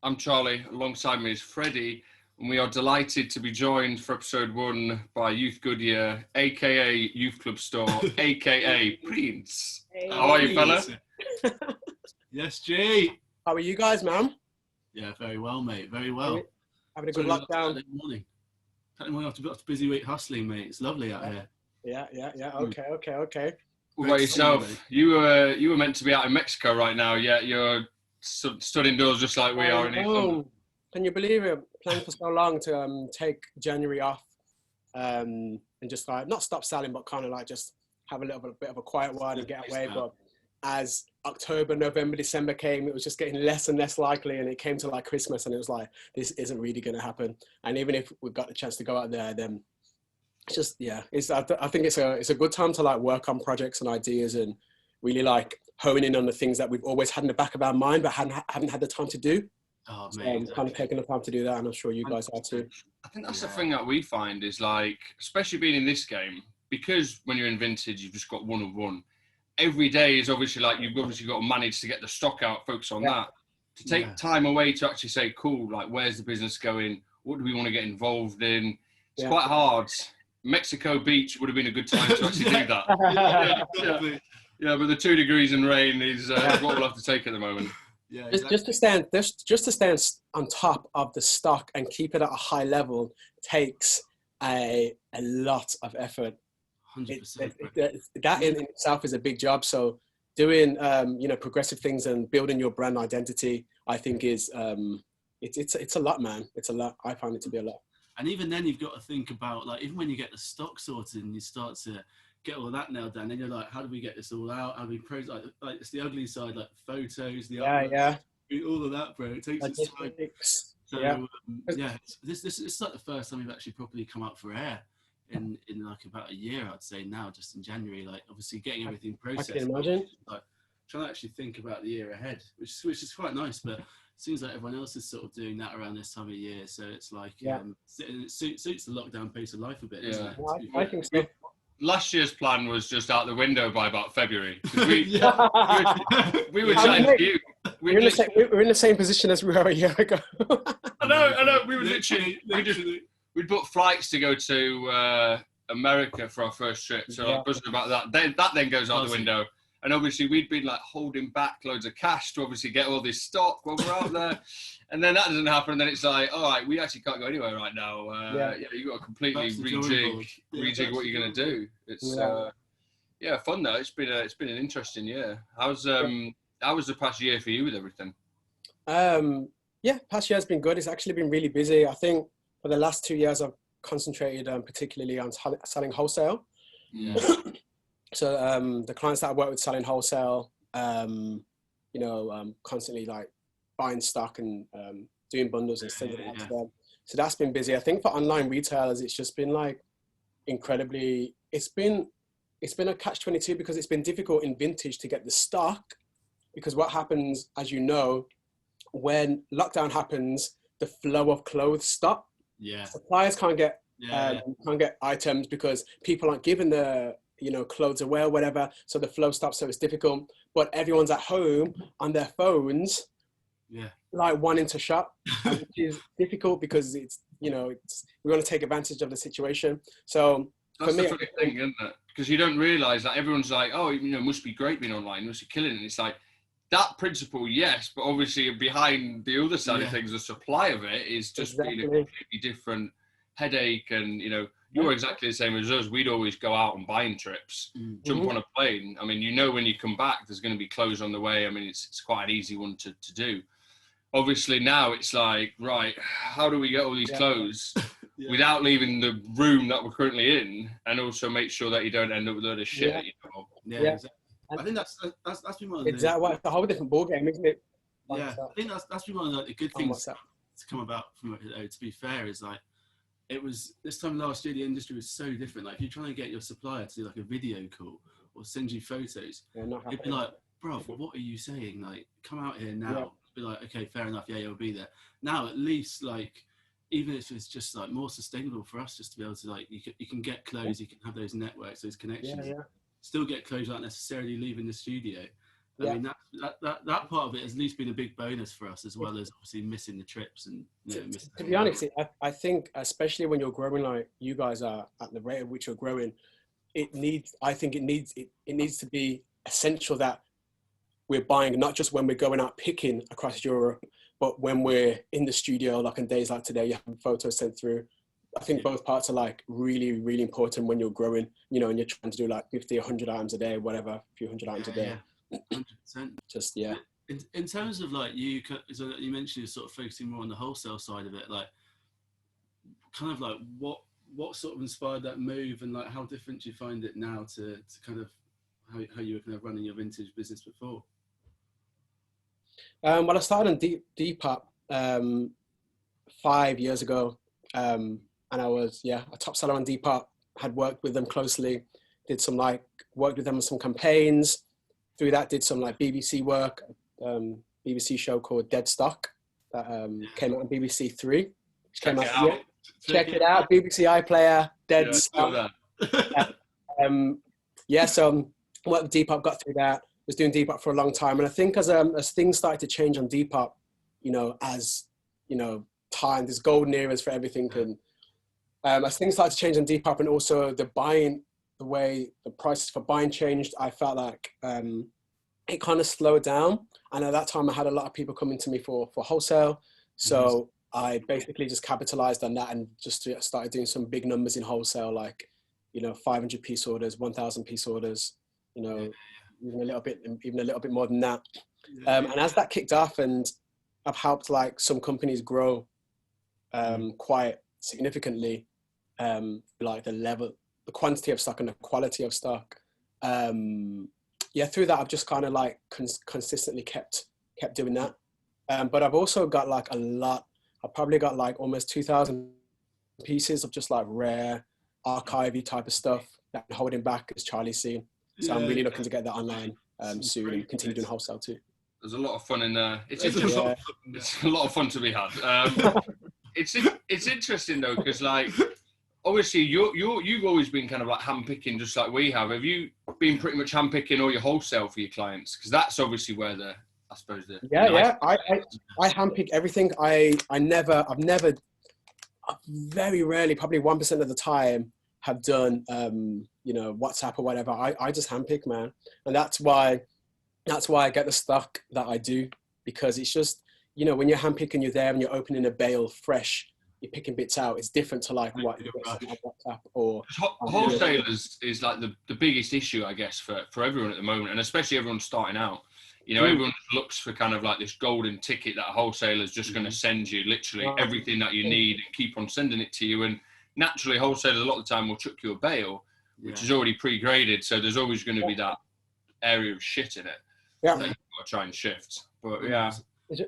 I'm Charlie. Alongside me is Freddie, and we are delighted to be joined for episode 1 by Youth Goodyear, aka Youth Club Store, aka Prince. Hey. How are you, fella? Yes, G. How are you guys, man? Yeah, very well, mate. Very well. Having a good lockdown. Saturday morning after a busy week hustling, mate. It's lovely out here. Yeah. Okay. What about yourself? You were meant to be out in Mexico right now, yet you're stood indoors just like we are in England. Can you believe it? Planned for so long to take January off and just like not stop selling, but kind of like just have a little bit of a quiet one and get away. But as October, November, December came, it was just getting less and less likely, and it came to like Christmas, and it was like, this isn't really going to happen. And even if we've got the chance to go out there, then it's just I think it's a good time to like work on projects and ideas and really like hone in on the things that we've always had in the back of our mind but haven't had the time to do. Oh, so mate, I'm kind of taking the time to do that, and I'm sure you guys are too. I think that's the thing that we find is like, especially being in this game, because when you're in vintage, you've just got one of one. Every day is obviously like, you've obviously got to manage to get the stock out, focus on that. To take time away to actually say, cool, like where's the business going? What do we want to get involved in? It's quite hard. Mexico Beach would have been a good time to actually do that. Yeah, but the 2 degrees and rain is what we'll have to take at the moment. Yeah, exactly. just to stand on top of the stock and keep it at a high level takes a lot of effort. 100%. That in itself is a big job. So doing progressive things and building your brand identity, I think is it's a lot, man. It's a lot. I find it to be a lot. And even then, you've got to think about, like, even when you get the stock sorted and you start to get all that nailed down, then you're like, how do we get this all out? How do we like it's the ugly side, like photos, the all of that, bro. It takes its time. So this it's like the first time we've actually properly come up for air in like about a year, I'd say now, just in January. Like, obviously getting everything processed. I can imagine. Like trying to actually think about the year ahead, which is quite nice, but it seems like everyone else is sort of doing that around this time of year, so it's like it suits the lockdown pace of life a bit, doesn't it? Well, I think so. Last year's plan was just out the window by about February. We were chatting to you. We're in the same position as we were a year ago. I know. We were we'd booked flights to go to America for our first trip, so like buzzing about that. That then goes out the window. And obviously we'd been like holding back loads of cash to obviously get all this stock when we're out there. And then that doesn't happen. And then it's like, all right, we actually can't go anywhere right now. You've got to completely rejig what you're going to do. It's fun though. It's been an interesting year. How was the past year for you with everything? Past year's been good. It's actually been really busy. I think for the last 2 years I've concentrated particularly on selling wholesale. Yeah. So the clients that I work with selling wholesale, constantly like buying stock and doing bundles and sending it out to them. So that's been busy. I think for online retailers, it's just been like incredibly. It's been a catch-22 because it's been difficult in vintage to get the stock, because what happens, as you know, when lockdown happens, the flow of clothes stop. Yeah. Suppliers can't get items because people aren't given the clothes away or whatever, so the flow stops, so it's difficult. But everyone's at home on their phones, like wanting to shop, which is difficult because we want to take advantage of the situation. So that's the funny thing, isn't it? Because you don't realise that everyone's like, oh, must be great being online, must be killing it. And it's like that principle, yes, but obviously behind the other side of things, the supply of it is just being a completely different headache. And you're exactly the same as us. We'd always go out on buying trips, jump on a plane. I mean, when you come back, there's going to be clothes on the way. I mean, it's quite an easy one to do. Obviously now it's like, right, how do we get all these clothes without leaving the room that we're currently in, and also make sure that you don't end up with a load of shit? Exactly. I think that's been one of the... Exactly. It's a whole different ballgame, isn't it? I think that's been one of the good things to come about from it, to be fair, is like, it was this time last year, the industry was so different. Like, if you're trying to get your supplier to do like a video call or send you photos, it'd be like, bro, what are you saying? Like, come out here now. Yeah. Be like, okay, fair enough. Yeah, you'll be there. Now, at least, like, even if it's just like more sustainable for us, just to be able to like, you can get clothes, you can have those networks, those connections, still get clothes without necessarily leaving the studio. I mean, that part of it has at least been a big bonus for us, as well as obviously missing the trips and to be honest, I think especially when you're growing like you guys are at the rate at which you're growing, it needs to be essential that we're buying not just when we're going out picking across Europe, but when we're in the studio, like on days like today, you have photos sent through. I think both parts are like really, really important when you're growing, you know, and you're trying to do like 50, 100 items a day, whatever, a few hundred items a day. 100%. Just, yeah. In terms of like you mentioned you're sort of focusing more on the wholesale side of it, like kind of like what sort of inspired that move, and like how different do you find it now to kind of how you were kind of running your vintage business before? Well, I started on Depop 5 years ago. And I was, a top seller on Depop, had worked with them closely, worked with them on some campaigns. Through that, did some like BBC work, BBC show called Dead Stock that came out on BBC Three. Check it out. Check it out, BBC iPlayer, Dead Stock. So worked with Depop, got through that, was doing Depop for a long time. And I think as things started to change on Depop, as, time, there's golden eras for everything. And as things started to change on Depop, and also the way the prices for buying changed, I felt like it kind of slowed down. And at that time, I had a lot of people coming to me for wholesale. So I basically just capitalized on that and just started doing some big numbers in wholesale, like, 500 piece orders, 1,000 piece orders, even a little bit more than that. And as that kicked off, and I've helped like some companies grow quite significantly, like the quantity of stock and the quality of stock. Through that, I've just kind of like consistently kept doing that. But I've also got like I've probably got like almost 2,000 pieces of just like rare archivey type of stuff that I'm holding back, as Charlie's seen. So I'm really looking to get that online soon and continue doing wholesale too. There's a lot of fun in there. It's a lot of fun to be had. It's interesting though, because like obviously you've always been kind of like handpicking, just like we have. Have you been pretty much handpicking all your wholesale for your clients? Because that's obviously where I handpick everything. I've very rarely, probably 1% of the time, have done WhatsApp or whatever. I just handpick, man, and that's why I get the stock that I do, because it's just, when you're handpicking, you're there and you're opening a bale fresh, you're picking bits out. It's different to like what you get on WhatsApp or wholesale is like the biggest issue, I guess, for everyone at the moment, and especially everyone starting out. Everyone looks for kind of like this golden ticket that a wholesaler's just going to send you literally everything that you need and keep on sending it to you. And naturally, wholesalers a lot of the time will chuck you a bale, which is already pre-graded. So there's always going to be that area of shit in it that you've got to try and shift. But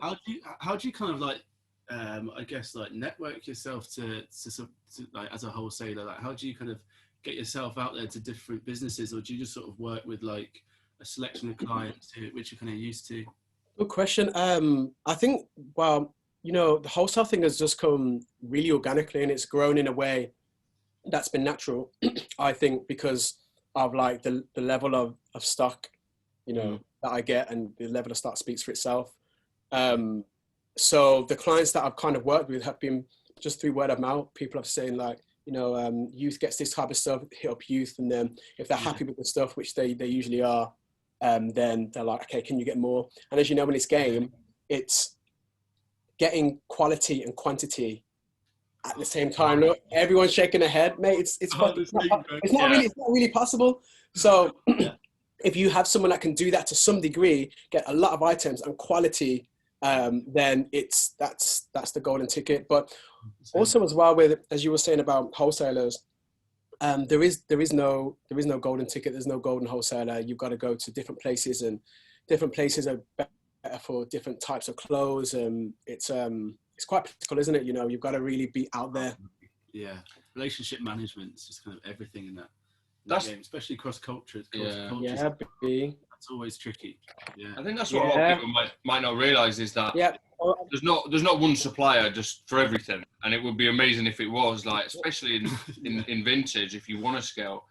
how do you kind of like, I guess like network yourself to like as a wholesaler? Like how do you kind of get yourself out there to different businesses, or do you just sort of work with like a selection of clients which you're kind of used to? Good question. I think, the wholesale thing has just come really organically, and it's grown in a way that's been natural, I think, because of like the level of stock, that I get, and the level of stock speaks for itself. So the clients that I've kind of worked with have been just through word of mouth. People have saying like, youth gets this type of stuff, hit up youth, and then if they're happy with the stuff, which they usually are, then they're like, okay, can you get more? And as you know, in this game, it's getting quality and quantity at the same time. Look, everyone's shaking their head, mate. It's not really possible. So if you have someone that can do that to some degree, get a lot of items and quality, then that's the golden ticket. But also as well, with, as you were saying about wholesalers, there is no golden ticket. There's no golden wholesaler. You've got to go to different places, and different places are better for different types of clothes. It's quite practical, isn't it? You've got to really be out there. Yeah, relationship management is just kind of everything in that game, especially cross cultures. Yeah, that's always tricky. Yeah, I think that's what a lot of people might not realise, is that there's not one supplier just for everything, and it would be amazing if it was, like, especially in vintage. If you want to scale,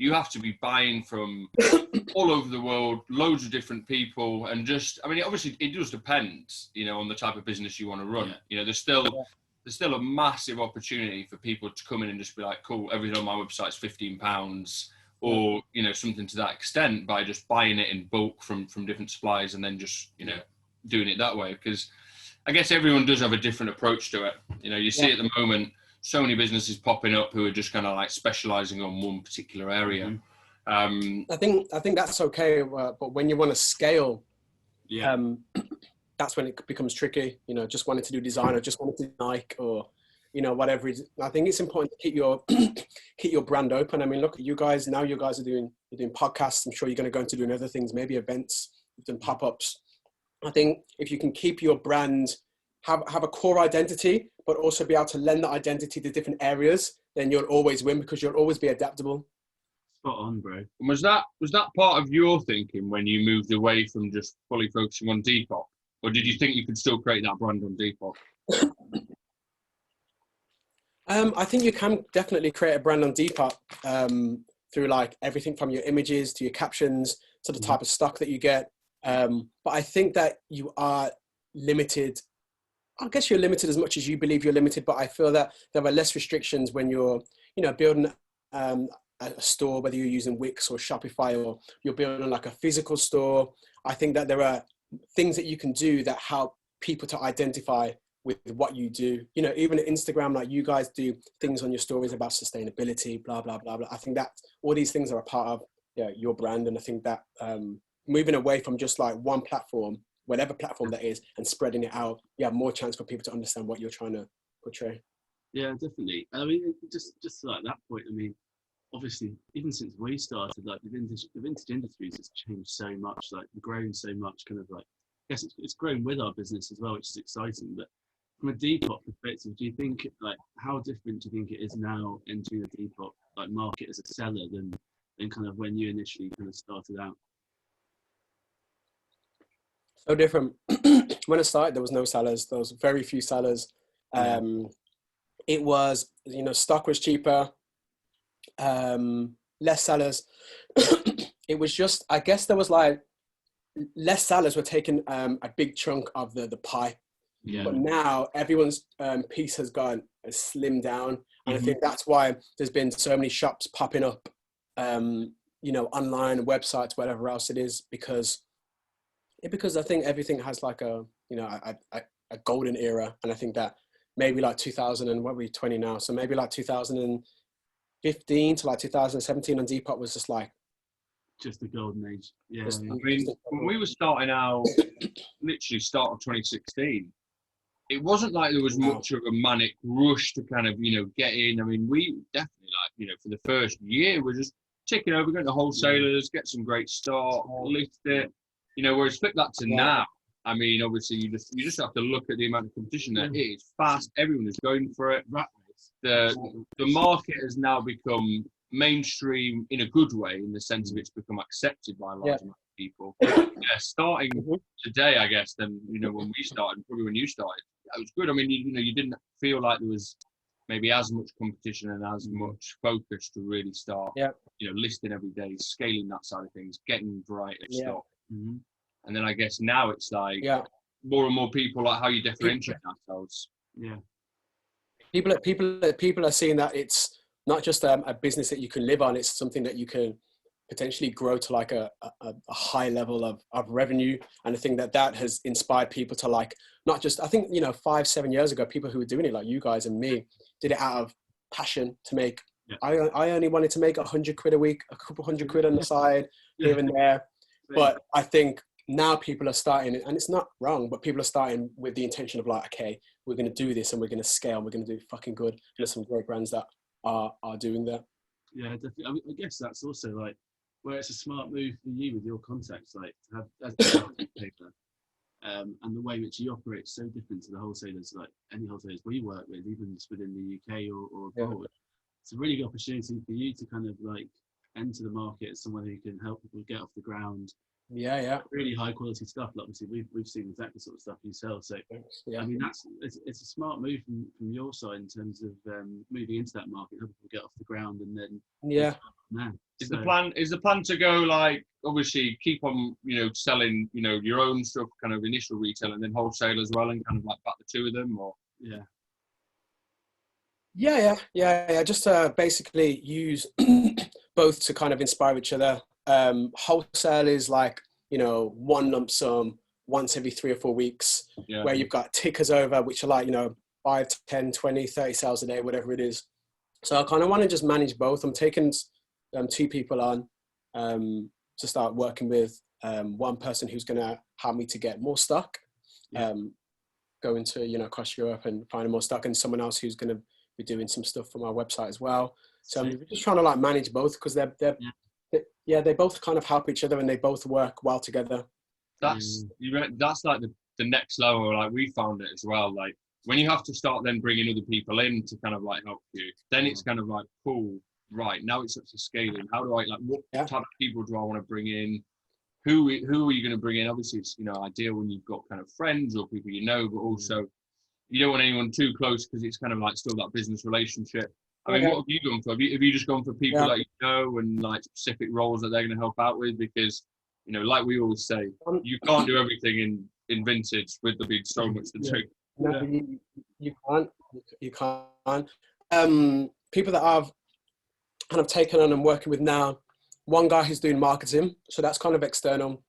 you have to be buying from all over the world, loads of different people, and just, I mean, obviously it does depend, you know, on the type of business you want to run. Yeah. You know, there's still a massive opportunity for people to come in and just be like, cool, everything on my website's £15, or, you know, something to that extent, by just buying it in bulk from different suppliers and then just, you know, doing it that way. Because I guess everyone does have a different approach to it. You know, you see at the moment so many businesses popping up who are just kind of like specializing on one particular area. I think that's okay, but when you want to scale, that's when it becomes tricky. You know, just wanting to do design, or just wanting to do Nike, or, you know, whatever it is. I think it's important to keep your keep your brand open. I mean, look at you guys now. You guys are doing podcasts. I'm sure you're going to go into doing other things, maybe events, you've done pop-ups. I think if you can keep your brand, have a core identity, but also be able to lend that identity to different areas, then you'll always win, because you'll always be adaptable. Spot on, bro. And was that part of your thinking when you moved away from just fully focusing on Depop, or did you think you could still create that brand on Depop? I think you can definitely create a brand on Depop through like everything from your images to your captions to the type of stock that you get. But I think that you are limited. I guess you're limited as much as you believe you're limited, but I feel that there are less restrictions when you're, you know, building a store, whether you're using Wix or Shopify, or you're building like a physical store. I think that there are things that you can do that help people to identify with what you do. You know, even Instagram, like you guys do things on your stories about sustainability, blah, blah, blah, blah. I think that all these things are a part of your brand. And I think that moving away from just like one platform, whatever platform that is, and spreading it out, you have more chance for people to understand what you're trying to portray. Yeah, definitely. I mean, just like that point, I mean, obviously, even since we started, like the vintage industries has changed so much, like grown so much, kind of like, I guess it's grown with our business as well, which is exciting. But from a Depop perspective, do you think, like, how different do you think it is now entering the Depop like market as a seller than kind of when you initially kind of started out? So different. When I started, there was no sellers. There was very few sellers. It was, you know, stock was cheaper, less sellers. It was just, I guess there was like less sellers were taking a big chunk of the pie. Yeah. But now everyone's piece has slimmed down. And I think that's why there's been so many shops popping up, you know, online, websites, whatever else it is, because I think everything has like a, you know, a golden era. And I think that maybe like 2000 and what are we 20 now? So maybe like 2015 to like 2017 on Depop was just like, just the golden age. Yeah. I mean, when we were starting out, literally start of 2016, it wasn't like there was much of a manic rush to kind of, you know, get in. I mean, we definitely, like, you know, for the first year, we're just ticking over, going to wholesalers, get some great stock, list it, you know, whereas flip that to now, I mean, obviously you just have to look at the amount of competition there. It is fast. Everyone is going for it. The market has now become mainstream in a good way, in the sense of it's become accepted by a large amount of people. Starting today, I guess, than, you know, when we started, probably when you started, that was good. I mean, you know, you didn't feel like there was maybe as much competition and as much focus to really start, you know, listing every day, scaling that side of things, getting variety of stock. And then I guess now it's like more and more people, like how you differentiate ourselves. Yeah. People are seeing that it's not just a business that you can live on, it's something that you can potentially grow to like a high level of revenue. And I think that has inspired people to, like, not just, I think, you know, 5-7 years ago, people who were doing it, like you guys and me, did it out of passion to make. I only wanted to make 100 quid a week, a couple hundred quid on the side, here and there. But I think now people are starting, and it's not wrong, but people are starting with the intention of like, okay, we're going to do this and we're going to scale, we're going to do fucking good. There's some great brands that are doing that. Yeah, definitely. I mean, I guess that's also like where it's a smart move for you with your contacts, like to have that paper, and the way in which you operate is so different to the wholesalers, like any wholesalers we work with, even just within the UK or abroad. It's a really good opportunity for you to kind of like enter the market as someone who can help people get off the ground. Really high quality stuff. Like, obviously we've seen exactly the sort of stuff you sell. So I mean, it's a smart move from your side in terms of moving into that market, helping people get off the ground, and then No. Is the plan to go like obviously keep on selling your own stuff, kind of initial retail, and then wholesale as well, and kind of like back the two of them, or yeah, just basically use both to kind of inspire each other. Wholesale is like one lump sum once every 3 or 4 weeks, where you've got tickers over, which are like 5, 10, 20, 30 sales a day, whatever it is. So I kind of want to just manage both. I'm taking 2 people on to start working with. One person who's going to help me to get more stock, go into across Europe and finding more stock, and someone else who's going to be doing some stuff for my website as well. So I'm just trying to like manage both, because they both kind of help each other and they both work well together. That's like the next level. Like we found it as well. Like when you have to start then bringing other people in to kind of like help you, then it's kind of like, cool, right, now it's up to scaling. How do I, like, what type of people do I want to bring in? Who are you going to bring in? Obviously it's ideal when you've got kind of friends or people but also you don't want anyone too close, because it's kind of like still that business relationship. I mean, what have you gone for? Have you just gone for people that and like specific roles that they're going to help out with? Because like we always say, you can't do everything in vintage with there being so much to do. No, you can't. You can't. People that I've kind of taken on and working with now, one guy who's doing marketing, so that's kind of external.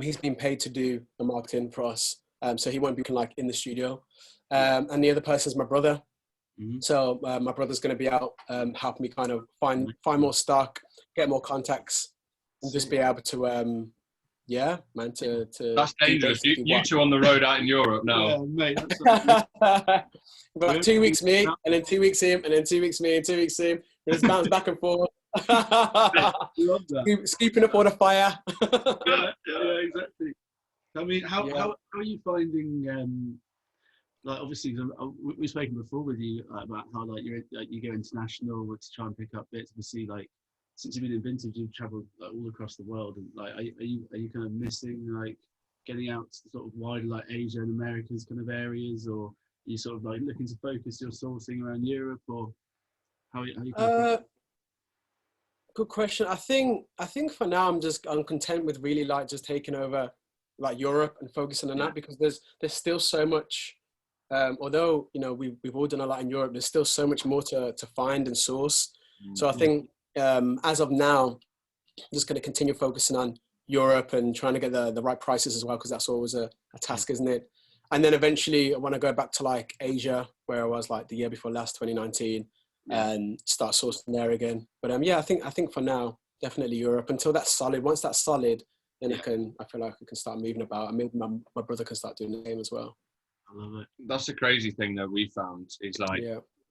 He's been paid to do the marketing for us, so he won't be like in the studio. And the other person is my brother. So my brother's going to be out helping me kind of find more stock, get more contacts, and just be able to that's dangerous. You two on the road out in Europe now. Yeah, mate, that's about 2 weeks me, and then 2 weeks him, and then 2 weeks me, and 2 weeks him. Just bounce back and forth. Love that. Scooping up all the fire. yeah, exactly. I mean, how are you finding? Like obviously, we've spoken before with you about how like you go international to try and pick up bits. Obviously, like since you've been in vintage, you've travelled like, all across the world. And like, are you kind of missing like getting out to sort of wider like Asia and Americas kind of areas, or are you sort of like looking to focus your sourcing around Europe, or how are you? Good question. I think for now I'm content with really like just taking over like Europe and focusing on that, because there's still so much. Although we've all done a lot in Europe, there's still so much more to find and source. So I think as of now, I'm just going to continue focusing on Europe and trying to get the right prices as well, because that's always a task, isn't it? And then eventually I want to go back to like Asia, where I was like the year before last, 2019, and start sourcing there again. But I think for now, definitely Europe until that's solid. Once that's solid, then I feel like I can start moving about, and maybe my brother can start doing the same as well. I love it. That's the crazy thing that we found is like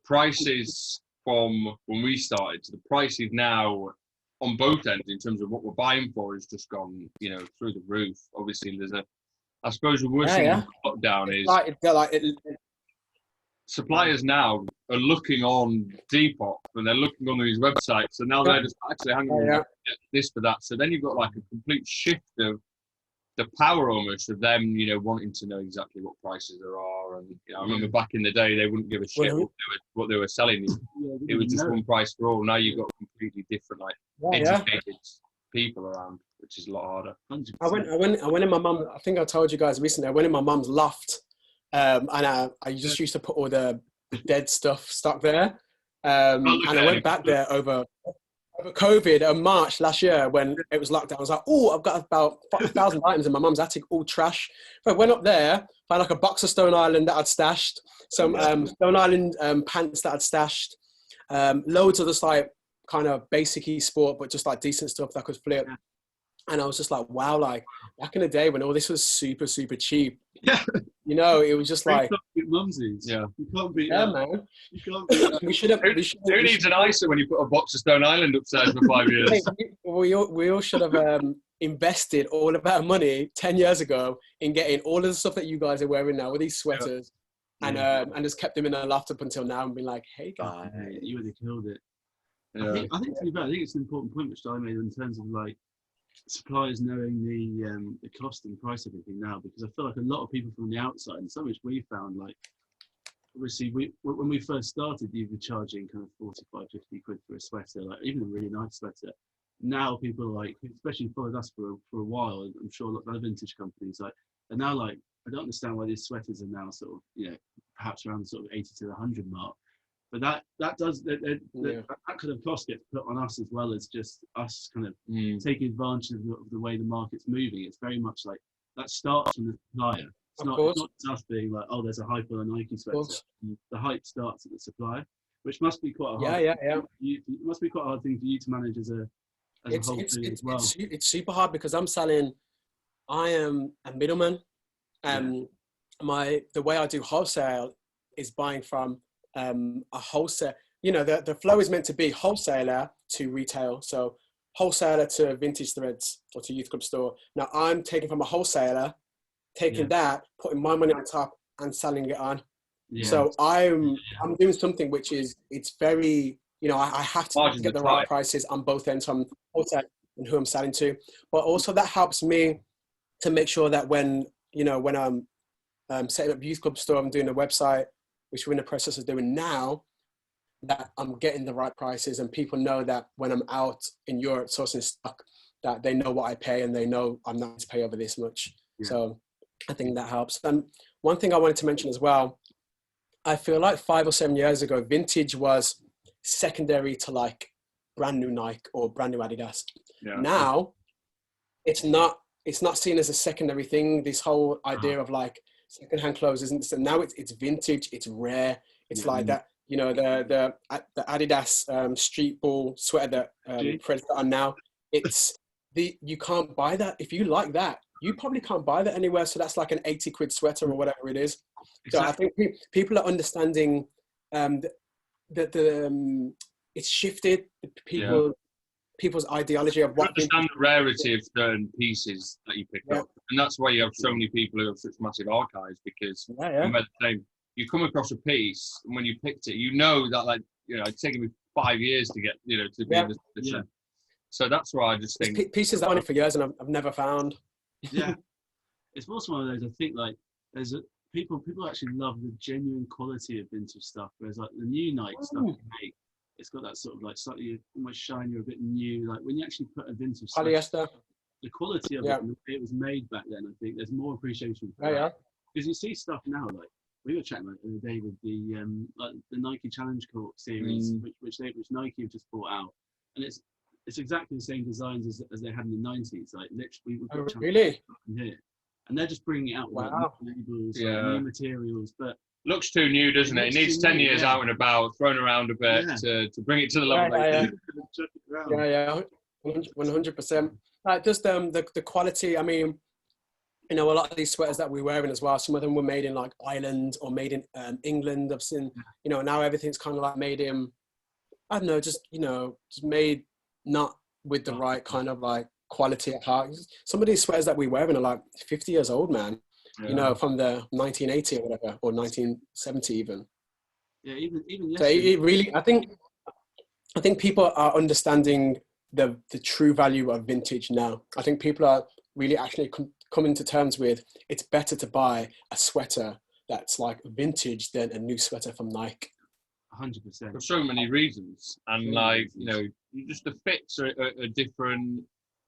prices from when we started to the prices now on both ends in terms of what we're buying for has just gone through the roof. Obviously I suppose the worst thing with lockdown is suppliers now are looking on Depop and they're looking on these websites, and now they're just actually hanging on this for that. So then you've got like a complete shift of the power almost of them, wanting to know exactly what prices there are. And I remember back in the day, they wouldn't give a shit what they were selling. It was just one price for all. Now you've got completely different, like educated people around, which is a lot harder. 100%. I went in my mum. I think I told you guys recently. I went in my mum's loft, and I just used to put all the dead stock there. And I went back there over COVID in March last year when it was lockdown. I was like, oh, I've got about 1,000 items in my mum's attic, all trash. But I went up there, found like a box of Stone Island that I'd stashed, some Stone Island pants that I'd stashed, loads of this like kind of basic sport, but just like decent stuff that could flip. And I was just like, wow, like back in the day when all this was super, super cheap, it was just like, mumsies. Yeah. You can't beat that, that. man. You can't beat that. Who needs an ISA when you put a box of Stone Island upstairs for 5 years? We all should have invested all of our money 10 years ago in getting all of the stuff that you guys are wearing now with these sweaters, and just kept them in our loft up until now and been like, hey guys, you would have killed it. Yeah. I think to be fair, I think it's an important point which I made in terms of like suppliers knowing the cost and price of everything now, because I feel like a lot of people from the outside, and some which we found, like obviously when we first started, you were charging kind of 45, 50 quid for a sweater, like even a really nice sweater. Now people are like, especially followed us for a while, I'm sure a lot of other vintage companies, like, are now like, I don't understand why these sweaters are now sort of, you know, perhaps around the sort of 80 to 100 mark. But that kind of cost gets put on us as well as just us kind of taking advantage of the way the market's moving. It's very much like that starts from the supplier. It's not just us being like, oh, there's a hype on a Nike sweater. The hype starts at the supplier, which must be quite a hard it must be quite a hard thing for you to manage as a whole thing as well. It's super hard because I am a middleman. The way I do wholesale is buying from a wholesale. You know, the flow is meant to be wholesaler to retail. So wholesaler to vintage threads or to youth club store. Now I'm taking from a wholesaler, taking that, putting my money on top and selling it on. So I'm doing something which is, it's very, you know, I have to get the right prices on both ends from wholesale and who I'm selling to. But also that helps me to make sure that when I'm setting up youth club store, I'm doing a website, which we're in the process of doing now, that I'm getting the right prices and people know that when I'm out in Europe sourcing stock, that they know what I pay and they know I'm not to pay over this much. So I think that helps. And one thing I wanted to mention as well, I feel like 5 or 7 years ago, vintage was secondary to like brand new Nike or brand new Adidas. Now it's not seen as a secondary thing. This whole idea of like secondhand clothes isn't, so now it's vintage, it's rare. It's like that, you know, the Adidas street ball sweater that Fred's got on now. You can't buy that. If you like that, you probably can't buy that anywhere. So that's like an 80 quid sweater or whatever it is. So I think people are understanding that it's shifted. People's ideology of what. Understand the rarity of certain pieces that you pick up, and that's why you have so many people who have such massive archives, because you come across a piece and when you picked it, you know that, like, you know, it's taken me 5 years to get, you know, to be in this position. So that's why I just think pieces that I've known for years and I've never found. It's also one of those, I think, like people actually love the genuine quality of vintage stuff, whereas like the new Nike stuff you make, it's got that sort of like slightly almost shiny, a bit new. Like when you actually put a vintage polyester, the quality of it, and the way it was made back then, I think there's more appreciation for that. Because you see stuff now, like we were chatting about the other day with the Nike Challenge Court series, which Nike have just brought out, and it's exactly the same designs as they had in the 90s. Like literally, we've got really here, and they're just bringing it out with like, new labels, like, new materials, but. Looks too new, doesn't it? It needs 10 years out and about, thrown around a bit to bring it to the level. 100%. Just the quality. I mean, you know, a lot of these sweaters that we're wearing as well, some of them were made in like Ireland or made in England. I've seen, you know, now everything's kind of like made in, I don't know, just made not with the right kind of like quality at heart. Some of these sweaters that we're wearing are like 50 years old, man. You know, from the 1980 or whatever, or 1970 even. Yeah, even so it really, I think people are understanding the true value of vintage now. I think people are really actually coming to terms with it's better to buy a sweater that's like vintage than a new sweater from Nike. 100%. For so many reasons, and like, you know, just the fits are different.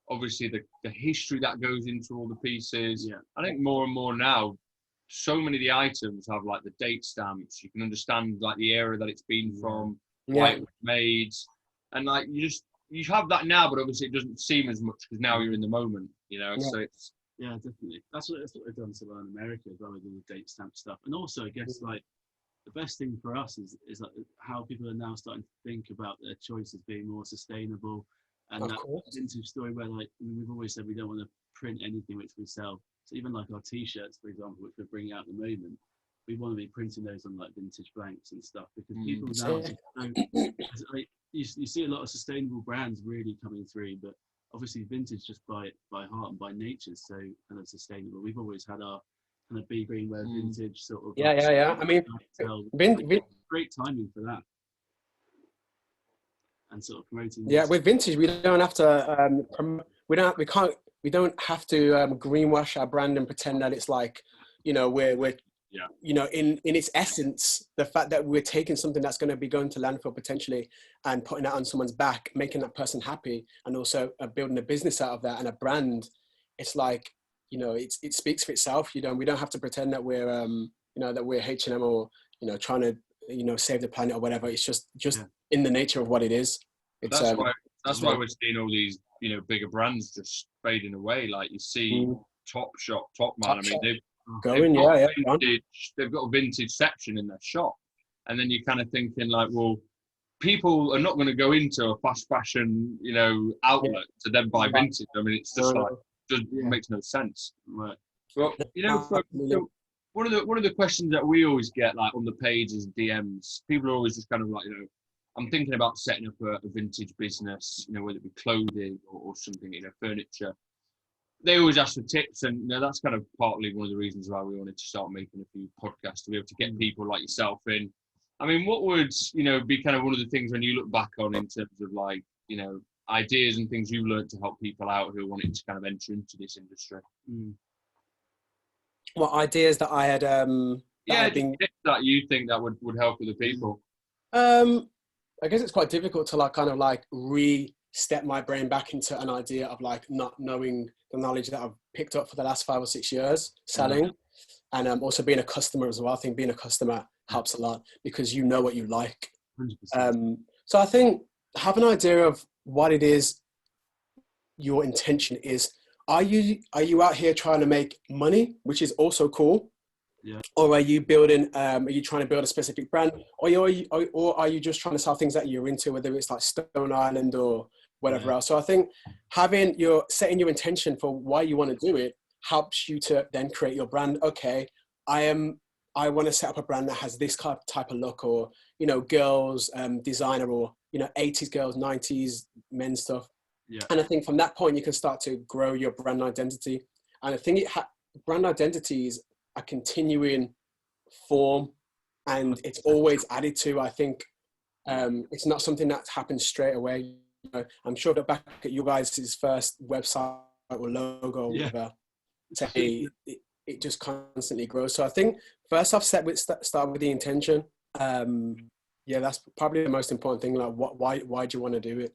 Obviously, the history that goes into all the pieces. I think more and more now, so many of the items have like the date stamps. You can understand like the era that it's been from, why it was made, and like you have that now, but obviously it doesn't seem as much because now you're in the moment, you know. So it's definitely that's what they've done so well in America as well with all the date stamp stuff, and also I guess like the best thing for us is like how people are now starting to think about their choices being more sustainable. And that vintage story where, like, we've always said we don't want to print anything which we sell. So even like our T-shirts, for example, which we're bringing out at the moment, we want to be printing those on like vintage blanks and stuff, because people now, you see a lot of sustainable brands really coming through, but obviously vintage just by heart and by nature is so kind of sustainable. We've always had our kind of be green wear vintage sort of. I mean, great timing for that. And sort of promoting. With vintage, we don't have to. We don't have to greenwash our brand and pretend that it's like, you know, we're you know, in its essence, the fact that we're taking something that's going to be going to landfill potentially and putting that on someone's back, making that person happy, and also building a business out of that and a brand, it's like, you know, it speaks for itself. You know, we don't have to pretend that we're, you know, that we're H&M or, you know, trying to, you know, save the planet or whatever. It's just in the nature of what it is. It's, that's why we're seeing all these, you know, bigger brands just fading away. Like you see Topman. I mean, they've got a vintage section in their shop, and then you're kind of thinking like, well, people are not going to go into a fast fashion, you know, outlet to then buy vintage. I mean, it's just makes no sense. Right. Well, you know, one of the questions that we always get, like on the pages, DMs, people are always just kind of like, you know, I'm thinking about setting up a vintage business, you know, whether it be clothing or something, you know, furniture. They always ask for tips, and you know, that's kind of partly one of the reasons why we wanted to start making a few podcasts, to be able to get people like yourself in. I mean, what would, you know, be kind of one of the things when you look back on in terms of like, you know, ideas and things you learned to help people out who wanted to kind of enter into this industry? What ideas that I had? Tips that you think that would help other people. I guess it's quite difficult to like kind of like step my brain back into an idea of like not knowing the knowledge that I've picked up for the last 5 or 6 years selling, and also being a customer as well. I think being a customer helps a lot because you know what you like. 100%. So I think have an idea of what it is your intention is. Are you out here trying to make money, which is also cool? Yeah. Or are you building? Are you trying to build a specific brand, or are you just trying to sell things that you're into, whether it's like Stone Island or whatever else? So I think setting your intention for why you want to do it helps you to then create your brand. Okay, I want to set up a brand that has this type of look, or you know, girls designer, or you know, 80s girls, 90s men stuff. Yeah. And I think from that point you can start to grow your brand identity. And I think brand identity is a continuing form, and it's always added to. I think it's not something that happens straight away. You know, I'm sure that back at you guys' first website or logo or whatever, it just constantly grows. So I think first off, start with the intention. That's probably the most important thing. Like, why do you want to do it?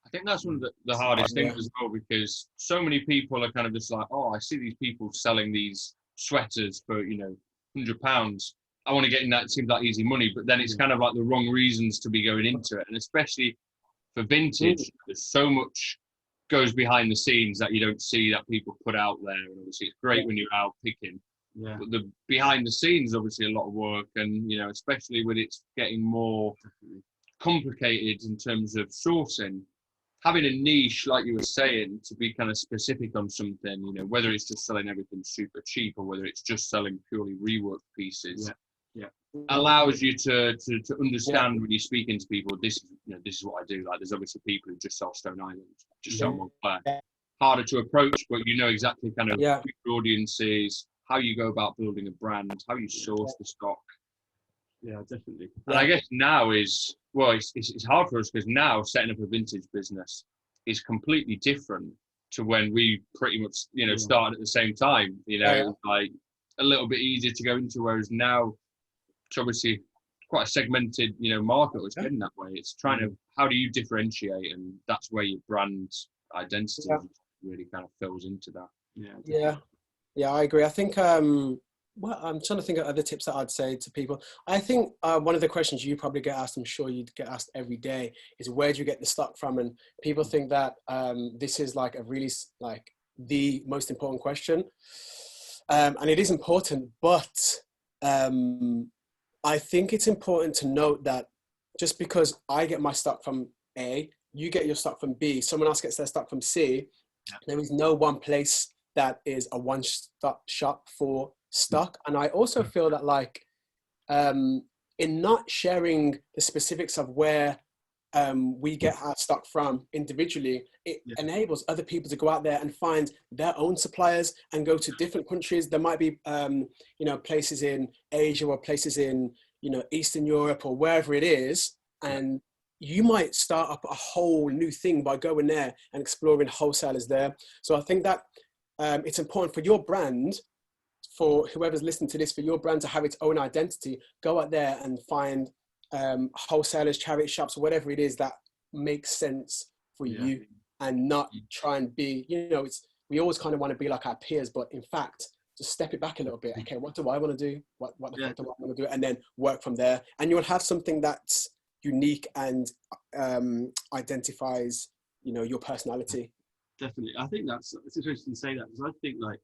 I think that's one of the hardest things as well, because so many people are kind of just like, oh, I see these people selling these sweaters for, you know, £100. I want to get in that. It seems like easy money, but then it's kind of like the wrong reasons to be going into it. And especially for vintage, there's so much goes behind the scenes that you don't see, that people put out there. And obviously it's great when you're out picking, but the behind the scenes, obviously a lot of work. And, you know, especially when it's getting more complicated in terms of sourcing, having a niche, like you were saying, to be kind of specific on something, you know, whether it's just selling everything super cheap or whether it's just selling purely reworked pieces, allows you to understand when you're speaking to people, this is what I do. Like, there's obviously people who just sell Stone Island, just sell Montclair. Harder to approach, but you know exactly kind of who your audience is, how you go about building a brand, how you source the stock. Yeah, definitely. And I guess now is, well, it's hard for us because now setting up a vintage business is completely different to when we pretty much, you know, started at the same time. You know, it was like a little bit easier to go into, whereas now it's obviously quite a segmented, you know, market. It's getting that way. It's trying to, how do you differentiate? And that's where your brand identity really kind of fills into that. Yeah, I agree. I think, well, I'm trying to think of other tips that I'd say to people. I think one of the questions you probably get asked, I'm sure you'd get asked every day, is where do you get the stock from? And people think that this is like a really like the most important question. And it is important, but I think it's important to note that just because I get my stock from A, you get your stock from B, someone else gets their stock from C, there is no one place that is a one-stop shop for stock. And I also feel that, like, in not sharing the specifics of where we get our stock from individually, it enables other people to go out there and find their own suppliers and go to different countries. There might be, you know, places in Asia or places in, you know, Eastern Europe or wherever it is. And you might start up a whole new thing by going there and exploring wholesalers there. So I think that it's important for your brand for whoever's listening to this, for your brand to have its own identity, go out there and find wholesalers, charity shops, whatever it is that makes sense for you, and not try and be, we always kind of want to be like our peers, but in fact, just step it back a little bit. Okay, what do I want to do? What the fuck do I want to do? And then work from there. And you'll have something that's unique and identifies, your personality. Definitely. I think it's interesting to say that, because I think like,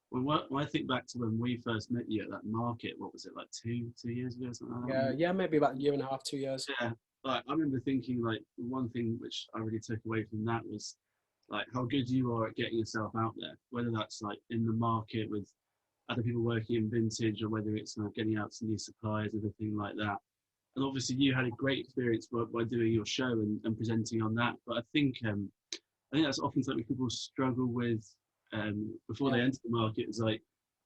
when I think back to when we first met you at that market, what was it, like two years ago or something like that? Yeah, maybe about a year and a half, 2 years. Yeah, like I remember thinking like one thing which I really took away from that was like how good you are at getting yourself out there, whether that's like in the market with other people working in vintage, or whether it's getting out to new suppliers, everything like that. And obviously you had a great experience by doing your show and presenting on that. But I think that's often something people struggle with before they enter the market. Is like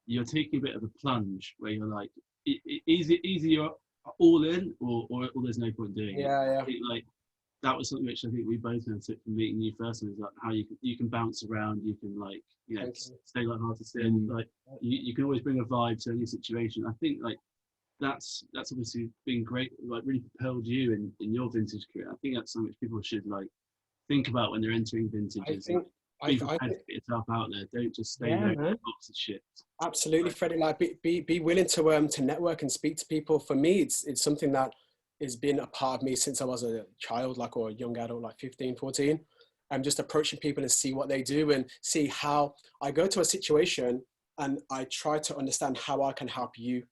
you're taking a bit of a plunge where you're like either you're all in or there's no point doing it. I think like that was something which I think we both took from meeting you first, and is like how you can bounce around, you can like stay light-hearted, and like you can always bring a vibe to any situation. I think like that's obviously been great, like really propelled you in your vintage career. I think that's something which people should like think about when they're entering vintages. Be prepared to get yourself out there. Don't just stay there with a box of shit. Absolutely, Freddie. Like, be willing to network and speak to people. For me, it's something that has been a part of me since I was a child, like, or a young adult, like 15, 14. I'm just approaching people and see what they do and see how I go to a situation and I try to understand how I can help you.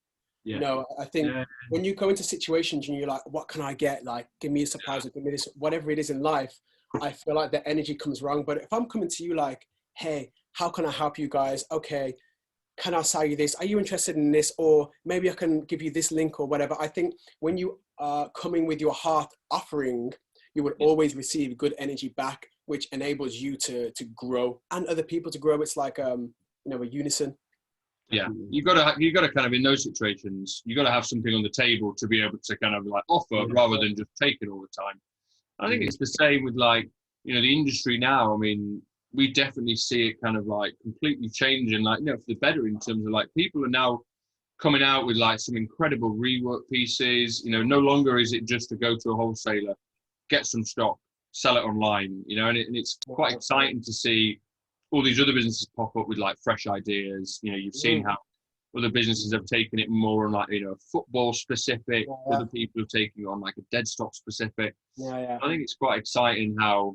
I think when you go into situations and you're like, what can I get? Like, give me a surprise or give me this, whatever it is in life. I feel like the energy comes wrong. But if I'm coming to you like, hey, how can I help you guys? Okay, can I sell you this? Are you interested in this? Or maybe I can give you this link or whatever. I think when you are coming with your heart offering, you will always receive good energy back, which enables you to grow and other people to grow. It's like, a unison. Yeah, you gotta kind of, in those situations, you gotta have something on the table to be able to kind of like offer rather than just take it all the time. I think it's the same with like, the industry now. I mean, we definitely see it kind of like completely changing, like, for the better, in terms of like people are now coming out with like some incredible rework pieces. No longer is it just to go to a wholesaler, get some stock, sell it online, and it's quite exciting to see all these other businesses pop up with like fresh ideas. You've seen how other businesses have taken it more on like, football specific. Other people have taken on like a dead stock specific. I think it's quite exciting how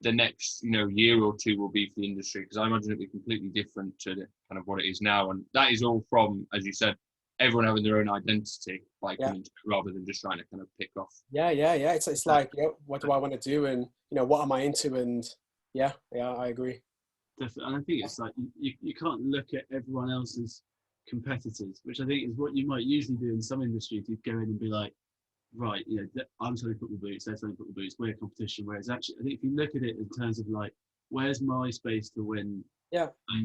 the next, year or two will be for the industry, because I imagine it'll be completely different to the, kind of what it is now. And that is all from, as you said, everyone having their own identity, like rather than just trying to kind of pick off. It's like, what do I want to do, and what am I into, and I agree. Definitely. And I think it's like you can't look at everyone else's competitors, which I think is what you might usually do in some industries. You'd go in and be like, right, I'm selling football boots, they're selling football boots, we're a competition. Whereas actually, I think if you look at it in terms of like, where's my space to win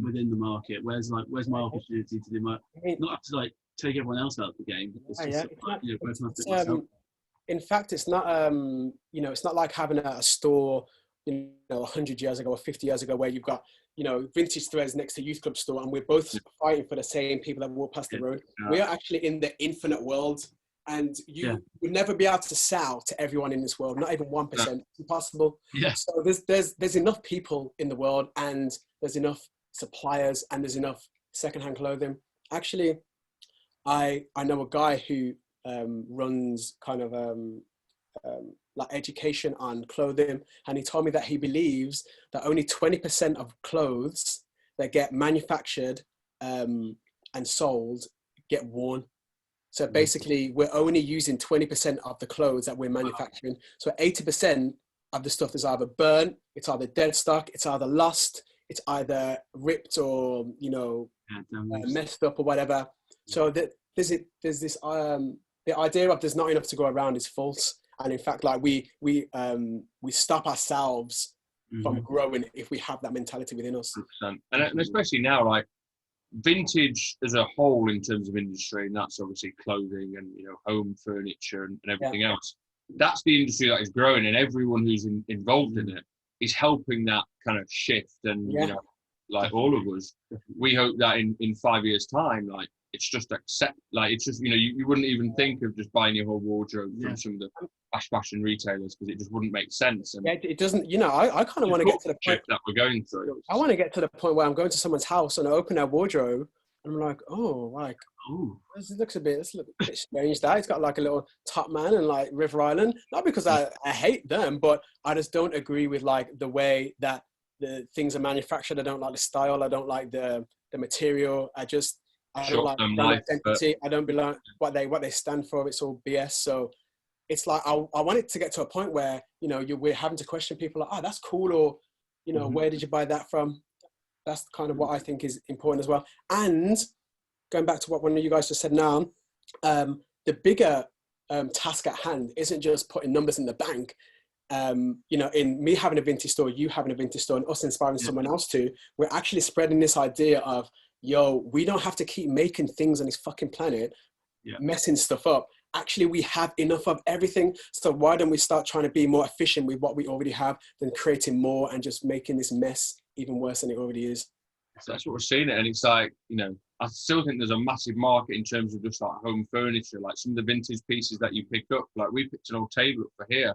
within the market? Where's my opportunity to do my, not have to like take everyone else out of the game. It's just in fact, it's not it's not like having a store 100 years ago or 50 years ago where you've got vintage threads next to youth club store, and we're both fighting for the same people that walk past the road. We are actually in the infinite world, and you will never be able to sell to everyone in this world, not even 1%. It's impossible. So there's enough people in the world, and there's enough suppliers, and there's enough secondhand clothing. Actually, I know a guy who runs kind of like education on clothing, and he told me that he believes that only 20% of clothes that get manufactured and sold get worn. So basically, we're only using 20% of the clothes that we're manufacturing. So 80% of the stuff is either burnt, it's either dead stock, it's either lost, it's either ripped or messed up or whatever. So that there's this the idea of there's not enough to go around is false. And in fact, like we stop ourselves from growing if we have that mentality within us. 100%. And especially now, like vintage as a whole in terms of industry, and that's obviously clothing and home furniture and everything else. That's the industry that is growing, and everyone who's involved in it is helping that kind of shift. And like all of us. We hope that in 5 years' time, like it's just it's just, you wouldn't even think of just buying your whole wardrobe from some of the fast fashion retailers, because it just wouldn't make sense. And it doesn't, I kind of want to get to the point that we're going through. I want to get to the point where I'm going to someone's house and I open their wardrobe and I'm like, this looks a bit strange. That it's got like a little Top Man and like River Island. Not because I hate them, but I just don't agree with like the way that the things are manufactured. I don't like the style. I don't like the material. I don't like brand identity. I don't belong what they stand for. It's all BS. So it's like I want it to get to a point where we're having to question people like, that's cool, or where did you buy that from? That's kind of what I think is important as well. And going back to what one of you guys just said now, the bigger task at hand isn't just putting numbers in the bank. In me having a vintage store, you having a vintage store, and us inspiring someone else to, we're actually spreading this idea of, we don't have to keep making things on this fucking planet, messing stuff up. Actually, we have enough of everything. So why don't we start trying to be more efficient with what we already have than creating more and just making this mess even worse than it already is? So that's what we're seeing it. And it's like, I still think there's a massive market in terms of just like home furniture, like some of the vintage pieces that you pick up. Like we picked an old table up for here,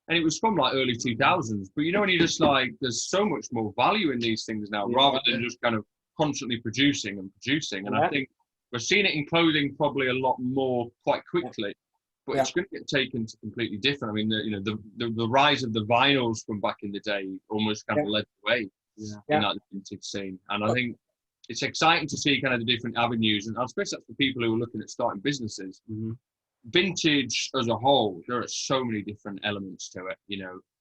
and it was from like early 2000s. But when you just like, there's so much more value in these things now, rather than just kind of constantly producing. And I think we're seeing it in clothing probably a lot more quite quickly, but it's going to get taken to completely different. I mean, the rise of the vinyls from back in the day almost kind of led the way in that vintage scene. And I think it's exciting to see kind of the different avenues. And I suppose that's for people who are looking at starting businesses. Vintage as a whole, there are so many different elements to it.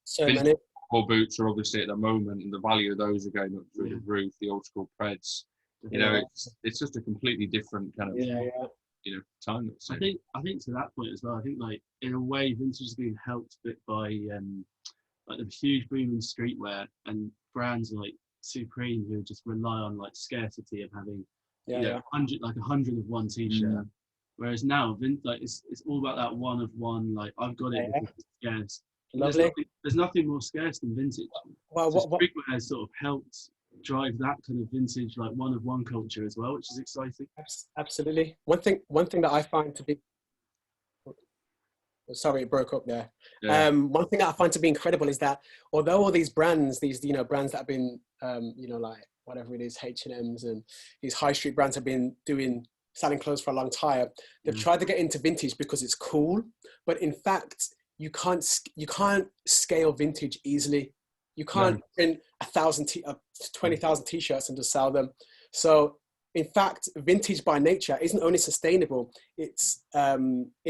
So many. Boots are obviously at the moment, and the value of those are going up through the roof. The old school Preds, it's just a completely different kind of time. I think to that point as well. I think like in a way, vintage has been helped a bit by like the huge boom in streetwear and brands like Supreme, who just rely on like scarcity of having 100 of one t-shirt. Whereas now, like it's all about that one of one. Like I've got it because it's scarce. Lovely. There's nothing more scarce than vintage. Well, streetwear has sort of helped drive that kind of vintage, like one of one culture as well, which is exciting. Absolutely. One thing that I find to be, sorry, it broke up there. One thing that I find to be incredible is that although all these brands, brands that have been, like whatever it is, H&Ms and these high street brands have been selling clothes for a long time, they've tried to get into vintage because it's cool, but in fact, you can't scale vintage easily. You can't print 20,000 t-shirts and just sell them. So in fact, vintage by nature isn't only sustainable, it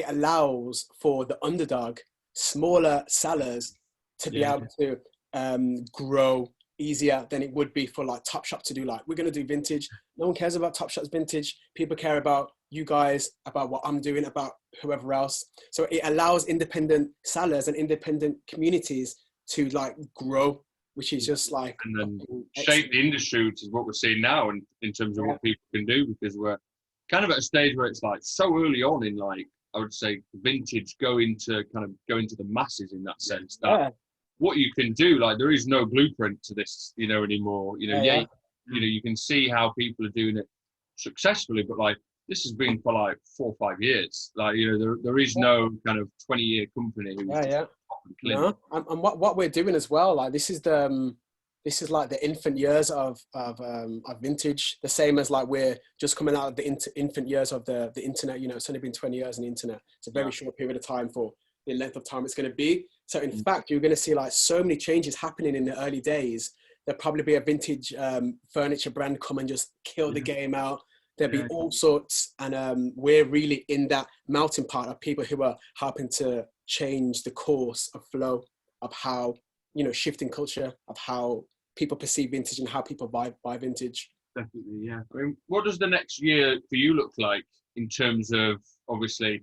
allows for the underdog, smaller sellers to be able to grow easier than it would be for like Topshop to do like, we're going to do vintage. No one cares about Topshop's vintage. People care about you guys, about what I'm doing, about whoever else. So it allows independent sellers and independent communities to like grow, which is just like, and then shape the industry, which is what we're seeing now in terms of what people can do, because we're kind of at a stage where it's like so early on in like, I would say vintage going to the masses in that sense, that what you can do, like there is no blueprint to this, anymore. You can see how people are doing it successfully, but like this has been for like 4 or 5 years. Like, there is no kind of 20-year company. And what we're doing as well, like this is like the infant years of vintage, the same as like we're just coming out of the infant years of the internet. It's only been 20 years in the internet. It's a very short period of time for the length of time it's going to be. So in fact, you're going to see like so many changes happening in the early days. There'll probably be a vintage furniture brand come and just kill the game out. There'll be all sorts, and we're really in that melting pot of people who are helping to change the course of flow of how, shifting culture of how people perceive vintage and how people buy vintage. Definitely, yeah. I mean, what does the next year for you look like in terms of, obviously,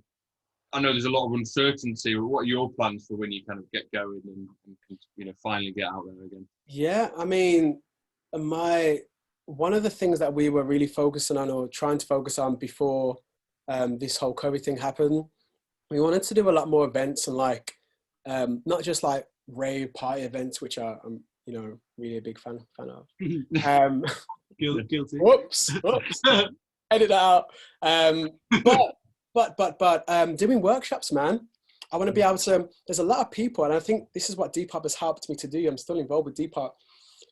I know there's a lot of uncertainty, but what are your plans for when you kind of get going and finally get out there again? Yeah, I mean, one of the things that we were really focusing on, or trying to focus on before this whole COVID thing happened, we wanted to do a lot more events and like, not just like rave party events, which I'm really a big fan of. Guilty. Whoops. Edit that out. But doing workshops, man. I want to be able to. There's a lot of people, and I think this is what Depop has helped me to do. I'm still involved with Depop.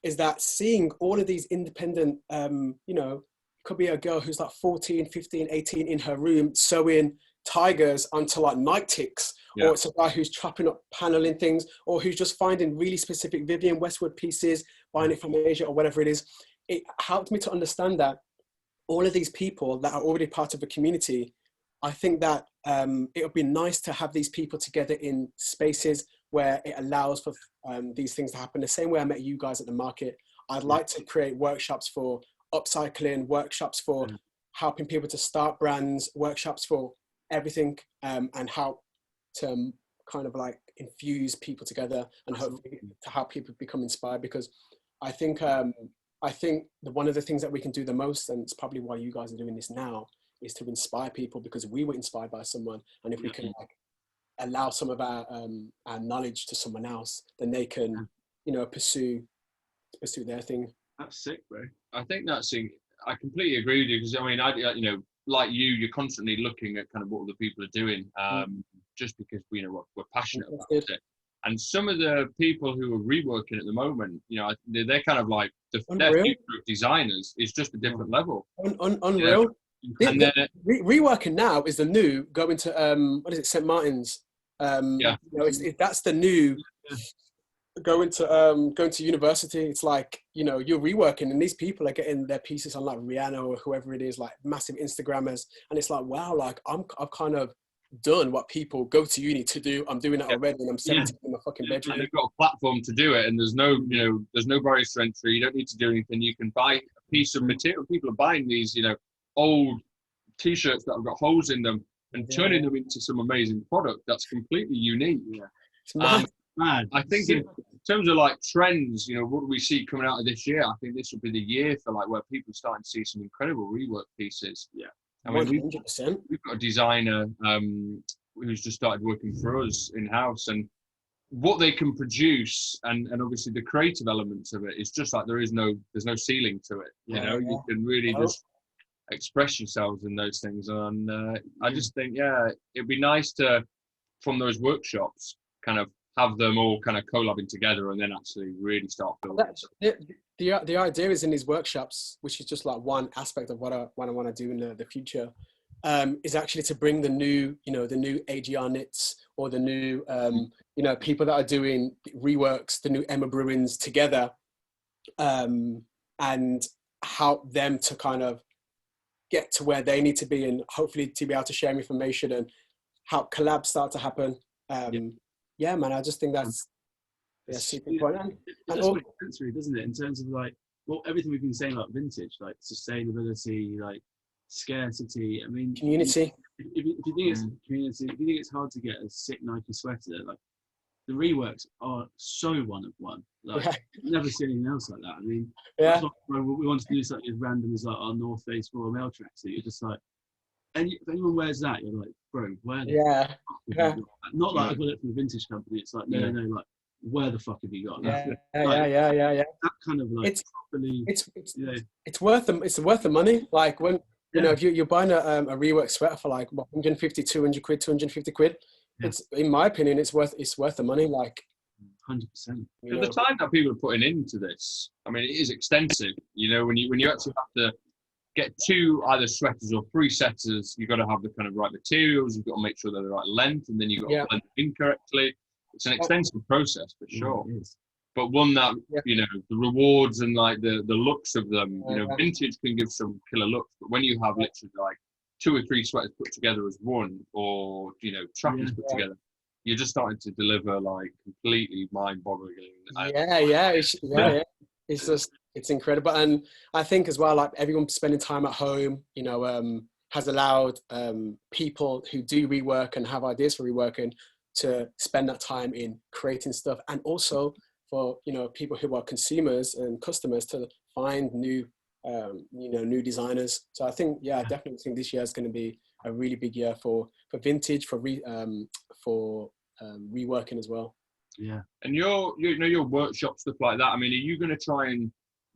Is that seeing all of these independent, could be a girl who's like 14, 15, 18 in her room sewing tigers onto like night ticks, or it's a guy who's chopping up paneling things, or who's just finding really specific Vivienne Westwood pieces, buying it from Asia or whatever it is. It helped me to understand that all of these people that are already part of a community, I think that it would be nice to have these people together in spaces where it allows for these things to happen. The same way I met you guys at the market, I'd like to create workshops for upcycling, workshops for helping people to start brands, workshops for everything, and how to kind of like infuse people together and hopefully to help people become inspired. Because I think one of the things that we can do the most, and it's probably why you guys are doing this now, is to inspire people, because we were inspired by someone, and if we can like allow some of our knowledge to someone else, then they can pursue their thing. That's sick, bro. I think I completely agree with you, because I mean, like you're constantly looking at kind of what other people are doing, just because we're passionate about it. And some of the people who are reworking at the moment, they're kind of like their future of designers is just a different level. Unreal. And then reworking now is the new going to what is it, St. Martin's? That's the new going to university. It's like you're reworking, and these people are getting their pieces on like Rihanna or whoever it is, like massive Instagrammers, and it's like, wow, like I've kind of done what people go to uni to do. I'm doing it already, and I'm 17 in my fucking bedroom. And they've got a platform to do it, and there's no there's no barriers to entry. You don't need to do anything. You can buy a piece of material. People are buying these old t-shirts that have got holes in them and turning them into some amazing product that's completely unique. It's mad. I think in terms of like trends, what do we see coming out of this year? I think this will be the year for like where people are starting to see some incredible rework pieces. I mean, 100%. we've got a designer who's just started working for us in-house, and what they can produce and obviously the creative elements of it is just like there's no ceiling to it. You can really just express yourselves in those things, and I just think it'd be nice to, from those workshops, kind of have them all kind of collabing together and then actually really start building. The idea is in these workshops, which is just like one aspect of what I want to do in the future, is actually to bring the new AGR knits, or the new people that are doing reworks, the new Emma Bruins together, and help them to kind of get to where they need to be, and hopefully to be able to share information and help collabs start to happen. Man, I just think that's super important. It just makes sense, really, doesn't it? In terms of like, everything we've been saying about vintage, like sustainability, like scarcity. I mean, community. If you think it's community, if you think it's hard to get a sick Nike sweater, like the reworks are so one of one. Like I've never seen anything else like that. I mean, that's why we wanted to do something as random as like our North Face Royal Mail tracksuit. You're just like, and if anyone wears that, you're like, bro, where the fuck have you got that? Not like I got it from a vintage company. It's like, no, like, where the fuck have you got that? That kind of like it's worth the money. Like when if you're buying a rework sweater for like 150, 200 quid, 250 quid, it's, in my opinion, it's worth the money. Like 100%. The time that people are putting into this, I mean, it is extensive. When you actually have to get 2 either sweaters or 3 setters, you've got to have the kind of right materials. You've got to make sure they're the right length, and then you've got to blend them in correctly. It's an extensive process for sure, but one that the rewards and like the looks of them. Vintage can give some killer looks, but when you have literally like 2 or 3 sweaters put together as one, or trackers put together, you're just starting to deliver like completely mind-boggling. It's incredible. And I think as well, like everyone spending time at home, has allowed people who do rework and have ideas for reworking to spend that time in creating stuff, and also for people who are consumers and customers to find new designers. So I think I definitely think this year is going to be a really big year for vintage, for reworking as well. Yeah. And your workshop stuff like that. I mean, are you going to try and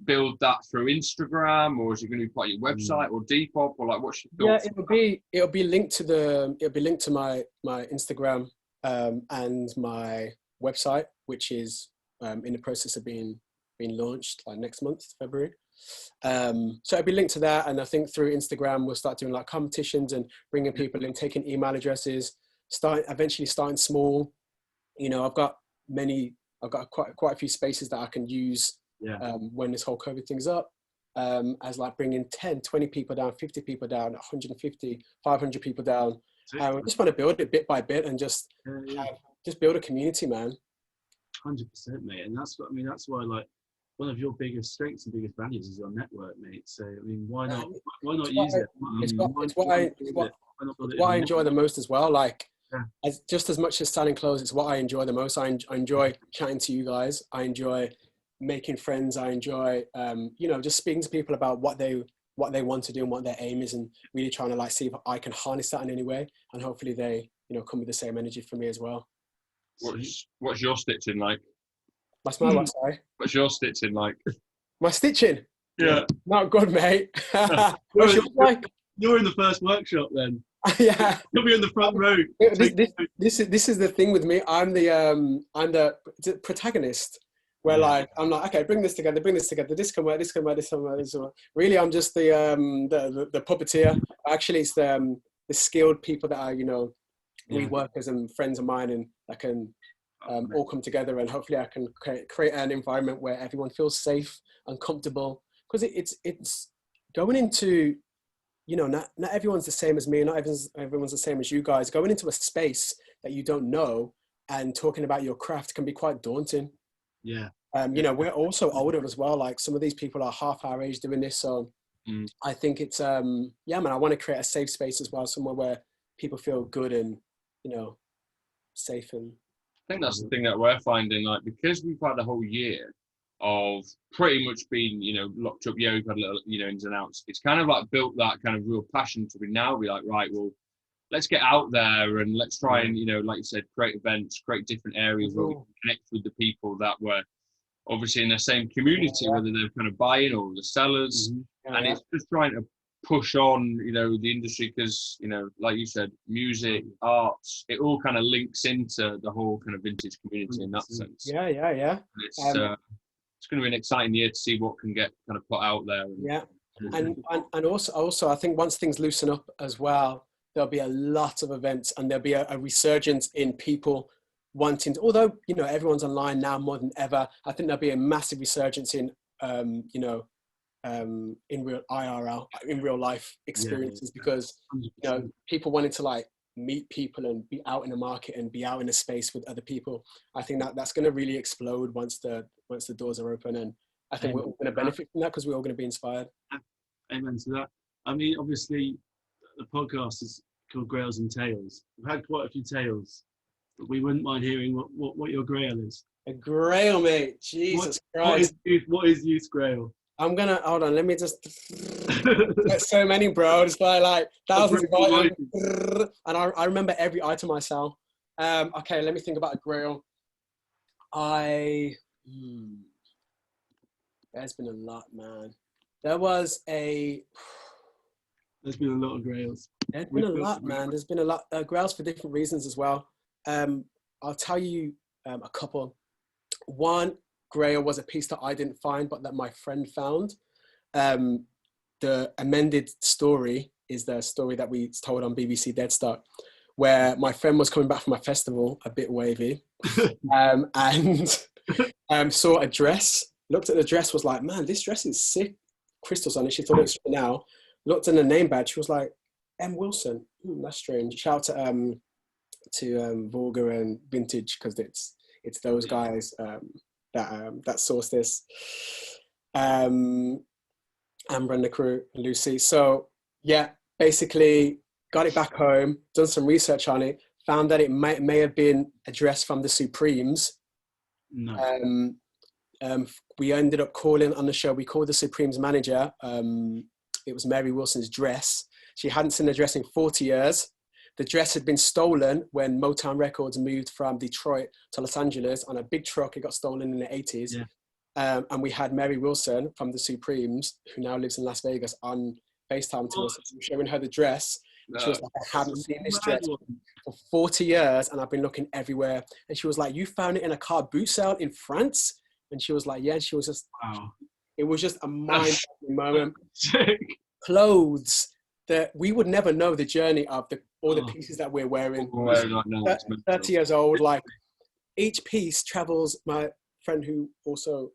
build that through Instagram, or is it going to be part of your website or Depop, or like what's your thoughts? Yeah, it'll be linked to my Instagram and my website, which is in the process of being launched like next month, February. So it'll be linked to that, and I think through Instagram we'll start doing like competitions and bringing people in, taking email addresses, eventually starting small. You know, I've got quite a few spaces that I can use when this whole COVID thing's up, as like bringing 10, 20 people down, 50 people down, 150, 500 people down. I just want to build it bit by bit and just build a community, man. 100%, mate. And that's why like one of your biggest strengths and biggest values is your network, mate. So I mean, why not use it? It's what I enjoy the most as well. Like, just as much as selling clothes, it's what I enjoy the most. I enjoy chatting to you guys. I enjoy making friends. I enjoy, just speaking to people about what they want to do and what their aim is, and really trying to like see if I can harness that in any way. And hopefully they, come with the same energy for me as well. What's your stitching like? What's my what, sorry? What's your stitching like? My stitching? Yeah. Not good, mate. What's yours like? You're in the first workshop then. Yeah. You'll be in the front row. This is the thing with me. I'm the protagonist. Where like I'm like, okay, bring this together. This can work. Really, I'm just the puppeteer. Actually, it's the skilled people that are lead workers and friends of mine, and that can all come together, and hopefully I can create an environment where everyone feels safe and comfortable. Because it's going into, not everyone's the same as me, not everyone's the same as you guys. Going into a space that you don't know and talking about your craft can be quite daunting. Yeah. We're also older as well. Like some of these people are half our age doing this. So I think it's, I want to create a safe space as well, somewhere where people feel good and, safe. And I think that's the thing that we're finding, like, because we've had a whole year of pretty much being, locked up. Yeah, we've had little, ins and outs. It's kind of like built that kind of real passion to be now be like, right, well, let's get out there and let's try and, like you said, create events, create different areas where we can connect with the people that were obviously in the same community, whether they're kind of buying or the sellers. And it's just trying to push on, the industry because, like you said, music, arts, it all kind of links into the whole kind of vintage community in that sense. Yeah. And it's going to be an exciting year to see what can get kind of put out there. And also, I think once things loosen up as well, there'll be a lot of events, and there'll be a resurgence in people wanting to, although, everyone's online now more than ever, I think there'll be a massive resurgence in, in real IRL, in real life experiences, because, people wanting to like meet people and be out in the market and be out in a space with other people. I think that's going to really explode once the doors are open. And I think we're all going to benefit from that because we're all going to be inspired. Amen to that. I mean, obviously, the podcast is called Grails and Tales. We've had quite a few tales, but we wouldn't mind hearing what your grail is. A grail, mate. Jesus Christ. What is youth grail? I'm gonna hold on. Let me just. There's so many, bro. It's like thousands of items, and I remember every item I sell. Okay, let me think about a grail. There's been a lot, man. There's been a lot of grails. There's been a lot, man. There's been a lot grails for different reasons as well. I'll tell you a couple. One grail was a piece that I didn't find, but that my friend found. The amended story is the story that we told on BBC Dead Start, where my friend was coming back from a festival, a bit wavy, and saw a dress, looked at the dress, was like, man, this dress is sick. Crystals on it. She thought it was now. Looked in the name badge. She was like, M. Wilson. That's strange. Shout out to Vulgar and Vintage, because it's those guys that sourced this. Amber and the crew, Lucy. So yeah, basically got it back home, done some research on it, found that it may have been a dress from the Supremes. No. We ended up calling on the show. We called the Supremes manager. It was Mary Wilson's dress. She hadn't seen the dress in 40 years. The dress had been stolen when Motown Records moved from Detroit to Los Angeles on a big truck. It got stolen in the 80s. Yeah. And we had Mary Wilson from the Supremes, who now lives in Las Vegas, on FaceTime to us, showing her the dress. No. She was like, I haven't seen this dress for 40 years and I've been looking everywhere. And she was like, you found it in a car boot sale in France? And she was like, yeah. And she was just, wow. It was just a mind-blowing moment. Clothes that we would never know the journey of all the pieces that we're wearing. 30 years old, like each piece travels. My friend who also,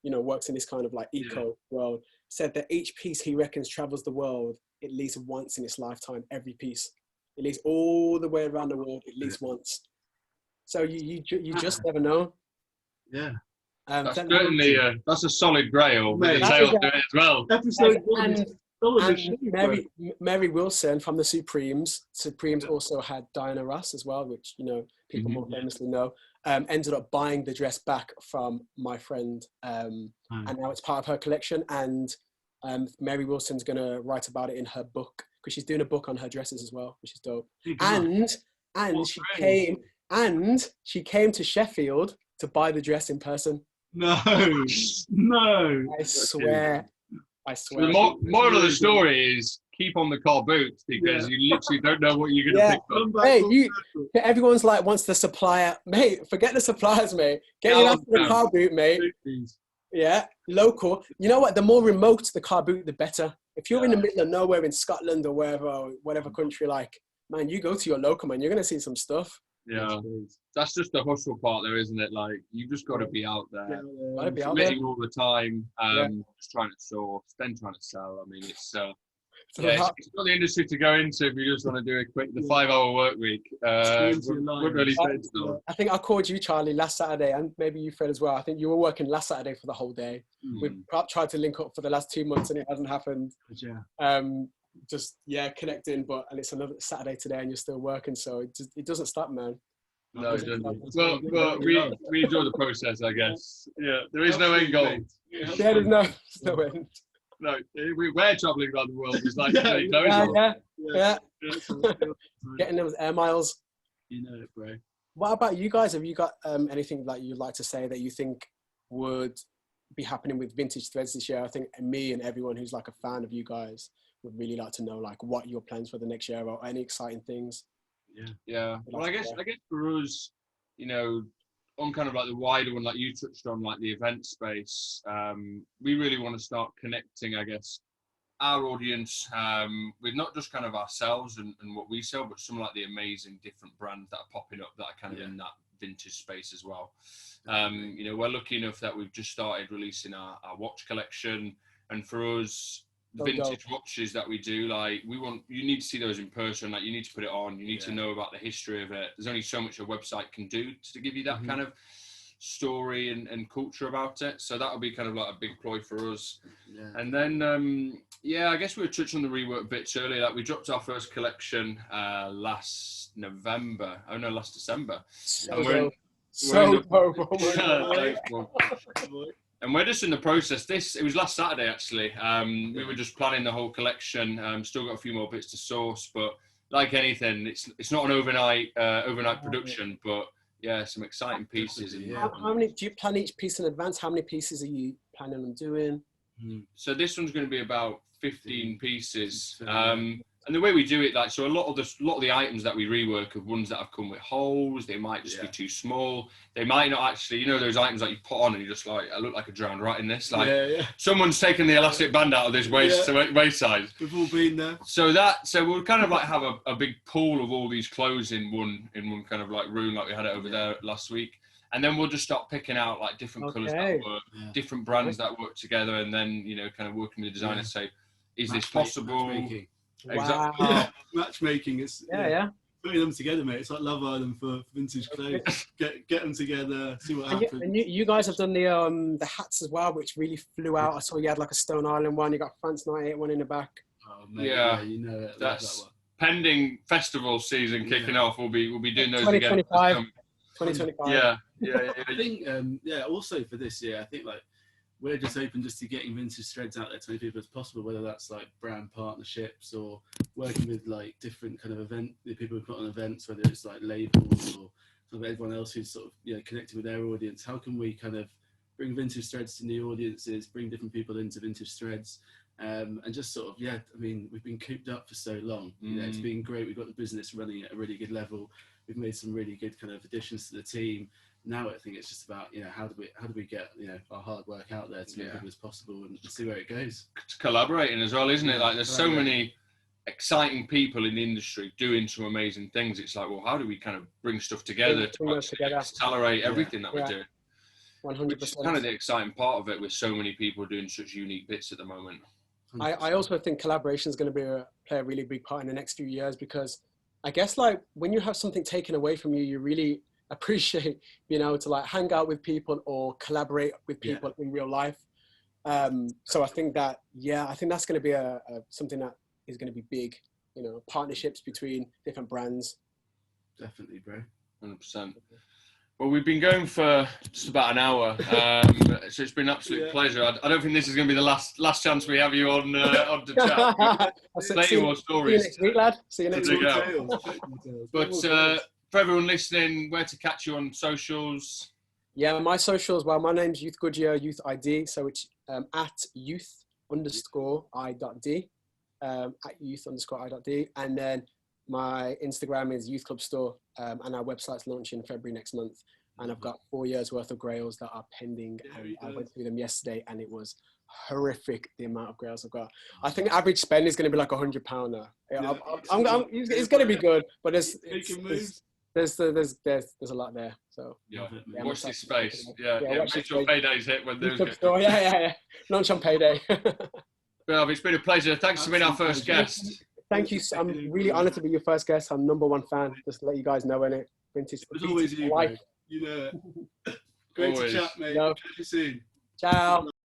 works in this kind of like eco world said that each piece he reckons travels the world at least once in its lifetime. Every piece, at least all the way around the world, at least once. So you just never know. Yeah. That's certainly that's a solid grail. With the tail to it as well. And Mary Wilson from the Supremes also had Diana Ross as well, which people more famously know. Ended up buying the dress back from my friend, and now it's part of her collection. And Mary Wilson's gonna write about it in her book because she's doing a book on her dresses as well, which is dope. She came to Sheffield to buy the dress in person. No. I swear. The moral of the story is keep on the car boots because you literally don't know what you're going to pick up. Hey, everyone's like, wants the supplier. Mate, forget the suppliers, mate. Get your ass to the car boot, mate. Yeah, local. You know what? The more remote the car boot, the better. If you're in the middle of nowhere in Scotland or whatever country, like, man, you go to your local, man, you're going to see some stuff. Yeah, that's just the hustle part there, isn't it? Like, you've just got to be out there, submitting all the time, just trying to source, then trying to sell. I mean, it's not the industry to go into if you just want to do the 5-hour work week. Wouldn't really fit. I think I called you, Charlie, last Saturday, and maybe you, Fred, as well. I think you were working last Saturday for the whole day. We've tried to link up for the last 2 months, and it hasn't happened. Connecting, and it's another Saturday today, and you're still working, so it doesn't stop, man. No, it doesn't. Well, we enjoy the process, I guess. Yeah, there is no end goal. Yeah, there's no end. No, we're traveling around the world. It's like getting those air miles. You know it, bro. What about you guys? Have you got anything like you'd like to say that you think would be happening with Vintage Threads this year? I think me and everyone who's like a fan of you guys would really like to know like what your plans for the next year or any exciting things. Yeah. Well, I guess for us, on kind of like the wider one, like you touched on, like the event space, we really want to start connecting, I guess, our audience with not just kind of ourselves and what we sell, but some like the amazing different brands that are popping up that are kind of in that vintage space as well. We're lucky enough that we've just started releasing our watch collection, and for us, the vintage watches that we do, like you need to see those in person, like you need to put it on, you need to know about the history of it. There's only so much a website can do to give you that kind of story and culture about it. So that'll be kind of like a big ploy for us. And then I guess we were touching on the rework bits earlier. Like we dropped our first collection last December. And we're just in the process. It was last Saturday, actually. We were just planning the whole collection. Still got a few more bits to source, but like anything, it's not an overnight production, but some exciting pieces. How many do you plan each piece in advance? How many pieces are you planning on doing? So this one's going to be about 15 pieces. And the way we do it, like, so a lot of the items that we rework are ones that have come with holes. They might just be too small. They might not actually, those items that you put on and you're just like, I look like a drowned rat in this. Like, someone's taken the elastic band out of this waist size. We've all been there. So we'll kind of like have a big pool of all these clothes in one kind of like room, like we had it over there last week. And then we'll just start picking out like different colours that work, different brands that work together, and then kind of working with the designer to say, is this possible? Matchmaking. Exactly. Wow. Matchmaking is putting them together, mate. It's like Love Island for vintage clothes. Get them together, see what happens. And you guys have done the hats as well, which really flew out. I saw you had like a Stone Island one. You got France 98 one in the back. Oh, mate, yeah, you know it. That's that pending festival season kicking off. We'll be doing those 2025. again. 2025. Yeah. I think also for this year, I think like we're just open just to getting vintage threads out there to as many people as possible, whether that's like brand partnerships or working with like different kind of people who put on events, whether it's like labels or sort of everyone else who's sort of, you know, connecting with their audience. How can we kind of bring vintage threads to new audiences, bring different people into vintage threads, and just sort of, yeah, I mean, we've been cooped up for so long. You know, it's been great. We've got the business running at a really good level. We've made some really good kind of additions to the team. Now I think it's just about, you know, how do we get, you know, our hard work out there to make people as possible and see where it goes. It's collaborating as well, isn't it? Like there's so many exciting people in the industry doing some amazing things. It's like, well, how do we kind of bring stuff together to accelerate everything that we're doing? 100%. Which is kind of the exciting part of it, with so many people doing such unique bits at the moment. I also think collaboration is going to play a really big part in the next few years, because I guess like when you have something taken away from you, you really appreciate being able to like hang out with people or collaborate with people in real life. So I think that, I think that's going to be something that is going to be big, you know, partnerships between different brands. Definitely, bro. 100%. Well, we've been going for just about an hour, so it's been an absolute pleasure. I don't think this is going to be the last chance we have you on to chat. Plenty more stories. See you next week, lad. See you next week. But for everyone listening, where to catch you on socials? Yeah, my socials. Well, my name's Youth Goodyear, Youth ID. So it's at youth_i.d, at youth_i.d, and then my Instagram is Youth Club Store, and our website's launching February next month. And I've got 4 years worth of Grails that are pending. And I went through them yesterday, and it was horrific the amount of Grails I've got. I think average spend is going to be like £100 now. It's going to be good, but there's a lot there. So watch this space. Make sure paydays hit when those get. Launch on payday. Well, it's been a pleasure. Thanks for being our first guest. Thank you. I'm really honoured to be your first guest. I'm #1 fan. Just to let you guys know, innit? Vintage. It's always you, you know. Great to chat, mate. Catch you soon. Ciao.